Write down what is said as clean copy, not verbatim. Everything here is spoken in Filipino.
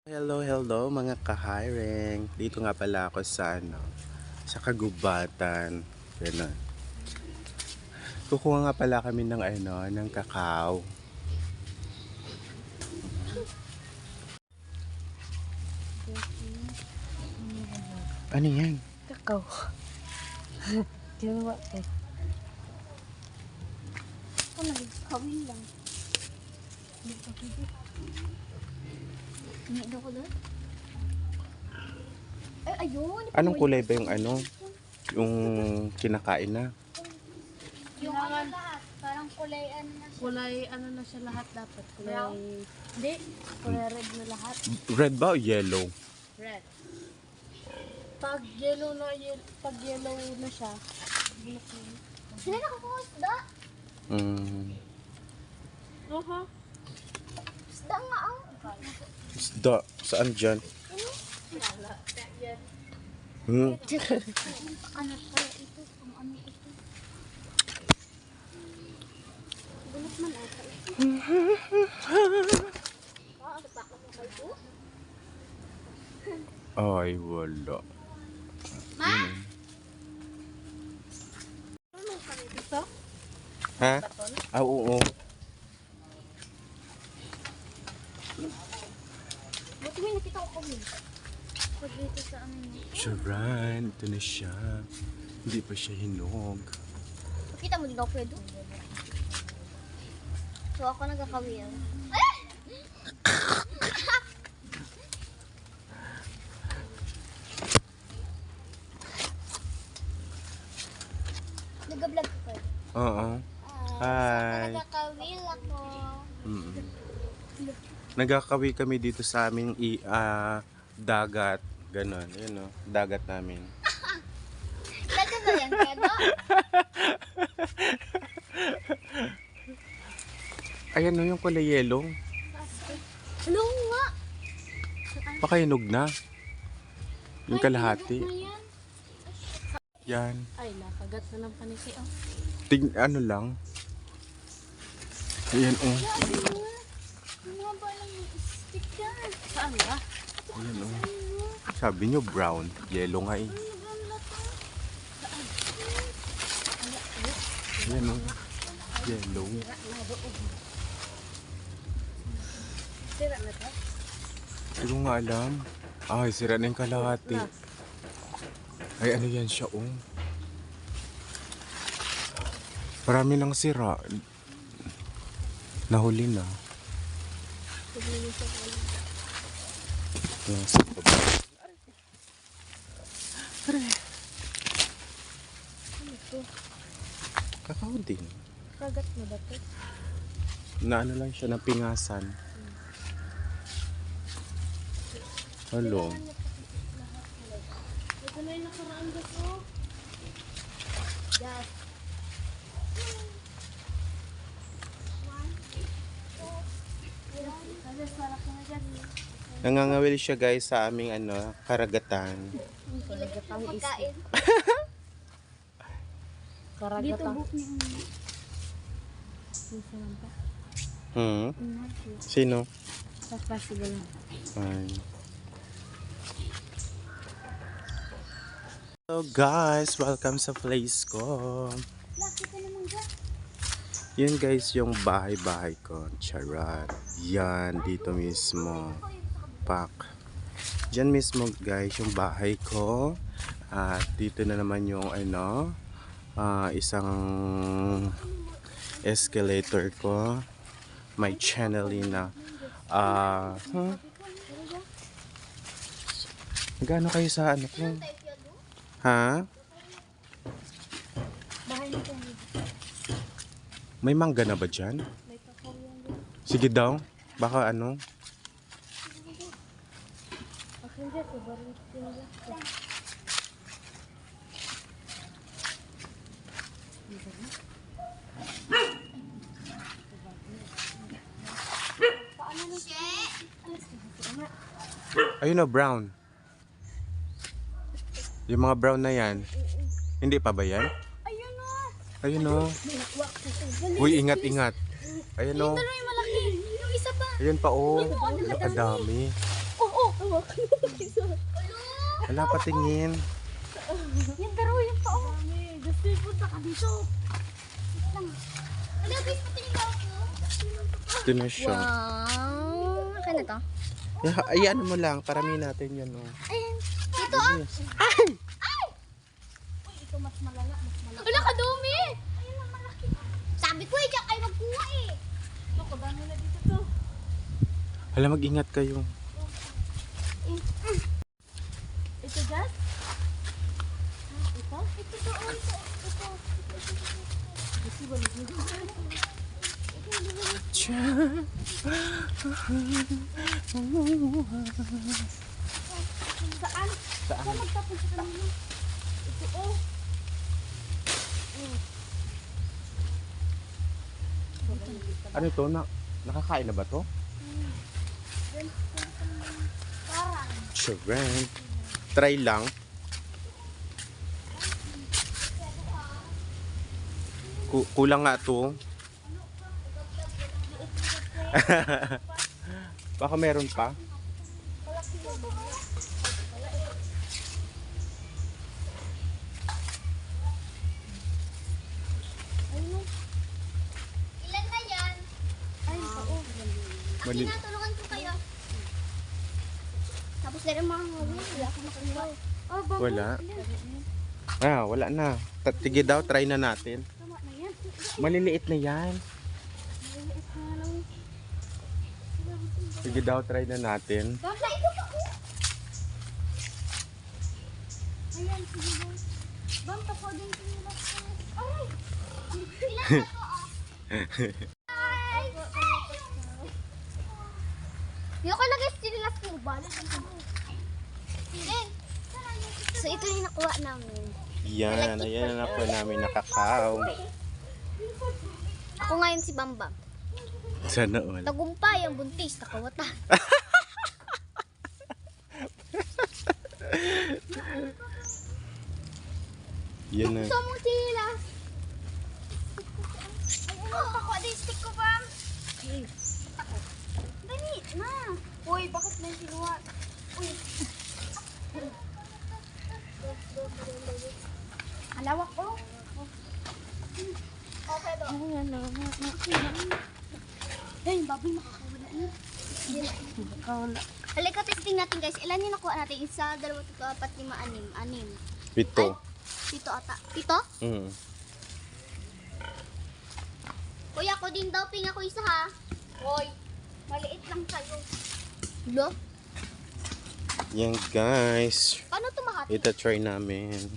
Hello mga ka-hiring. Dito nga pala ako sa kagubatan. Ganun. Kukuha nga pala kami ng kakao. Ano yan? Kakao. Ginawa ko. Ano, kawin lang. Hindi ko doon. Ay, ayun. Anong kulay ba yung kinakain na? Yung ano lahat. Parang kulay ano na siya. Kulay ano na siya lahat dapat. Kulay... Hindi. Kulay red na lahat. Red ba o yellow? Red. Pag yellow na siya. Sila nakakuha isda? Oho. Isda nga ang. Isda. Saan dyan? Ano kaya ito? Ang ano ito? Gulat man ata ito. Ano pa ako mo kayo? Ay, wala. Ma? Ano kami dito? Ha? Ah, oo. Buti may nakita ko kami. Pag dito sa amin. Charan, ito na siya. Hindi pa siya hinog. Pakita mo din ako pwede. So ako nagkakawin. Nag-vlog ko kayo. Oo. Hi. Nagkakawil ako. Nagkakawi kami dito sa aming dagat. Ganon. Yun o. Dagat namin. Dagat ba yan, Kedo? Ayan o yung kulay yellow. Ano nga? Baka hinog na. Yung kalahati. Na yan. Yan. Ay, nakagat na ng panisi. Oh. Ano lang. Ayan o. Mga balang stick yan. Saan ba? Ayan o. Sabi nyo brown. Yellow nga eh. Ayan o. Yellow. Sira na to? Hindi ko nga alam. Ay, sira na yung kalahati. Ay, ano yan siya oh. Marami nang sira. Nahuli na. Nasa baba. Kakao din. Kagat mo ba ito? Na ano lang siya, napingasan. Hello. Ito na yung nakaraan gusto. Yes. Nangangawil siya guys sa aming karagatan. Karagatang isip. Karagatang. Sino? Sa possible lang. Fine. Hello guys, welcome sa place ko. Laki ka naman dyan. Yun guys yung bahay-bahay ko. Charot. Yan, dito mismo. Pak. Diyan mismo guys yung bahay ko. At dito na naman yung isang escalator ko. May channeling na Magkano kayo sa ano ko? Ha? Bahay nito. May mangga na ba dyan? May kakao yan. Sige daw. Baka ano? Akin dyan, sobrang tinila. Ayun o, brown. Yung mga brown na yan. Hindi pa ba yan? Ayun o. Ayun o. Uy, ingat-ingat. Ayun o. Ito na yung malaki. Yung isa pa. Ayun pa o. Ang dami. Oo. Wala patingin. Yung daro yung pao. Gusto yung punta ka dito. Ano, guys, patingin daw ako. Ito na siya. Wow. Akin na to? Ayan mo lang. Parami natin yan. Oh. Ayan. Ito ah. Ay! Uy, ito mas malala. Wala ka dumi. Ayun ang malaki. Sabi ko diyan kayo magkuha eh. Naku, dami na dito to. Hala, mag-ingat kayo. Ito, Jas? Ito? Ito to. Oh, ito. Gusto ba nito? Saan? Saan? Saan magtapon sa kanila? Ito, oh. Ano to? Nakakain na ba to? Parang. Charan. Try lang. Kulang nga to. Baka meron pa. Ilan na yan? Ay, oo. Mali. Tinatulungan ko kayo. Tapos na rin mga ngawin. Wala akong makuha. Oh, bago. Wala. Wala na. Sige daw, try na natin. Tama na yan. Maliliit na yan. Maliit na lang. Sige daw, try na natin. Basta ito pa ko. Ayan, sige ba? Bam, tako din sinilas ko. Aray! Ilan na to ah? Ay! Yung ko lagay sinilas ko. Balas ang kamo. Then, so ito yung nakuha namin. Yan, ayan na po namin nakakaw. Ako ngayon si Bambam. Sana all. Tagumpay ang buntis, nakawata. Yan na. Gusto mong sinilas? Ay, ano, pakuha din stick ko, Bam. Ako. Dali, na. Uy, bakit na yung sinuha? Uy. Halawak ko. Okay ba? Ay, baboy makakawala na. Makakawala. Halika, testing natin guys. Ilan yung nakuha natin? Isa, dalawa, tatlo, apat, lima, anim. Anim. Pito. Pito ata. Pito? Mm. Kuya, ako din daw. Ping ako isa ha. Hoy, maliit lang kayo. Lo? Yan guys. Paano ito makati? Ito try namin.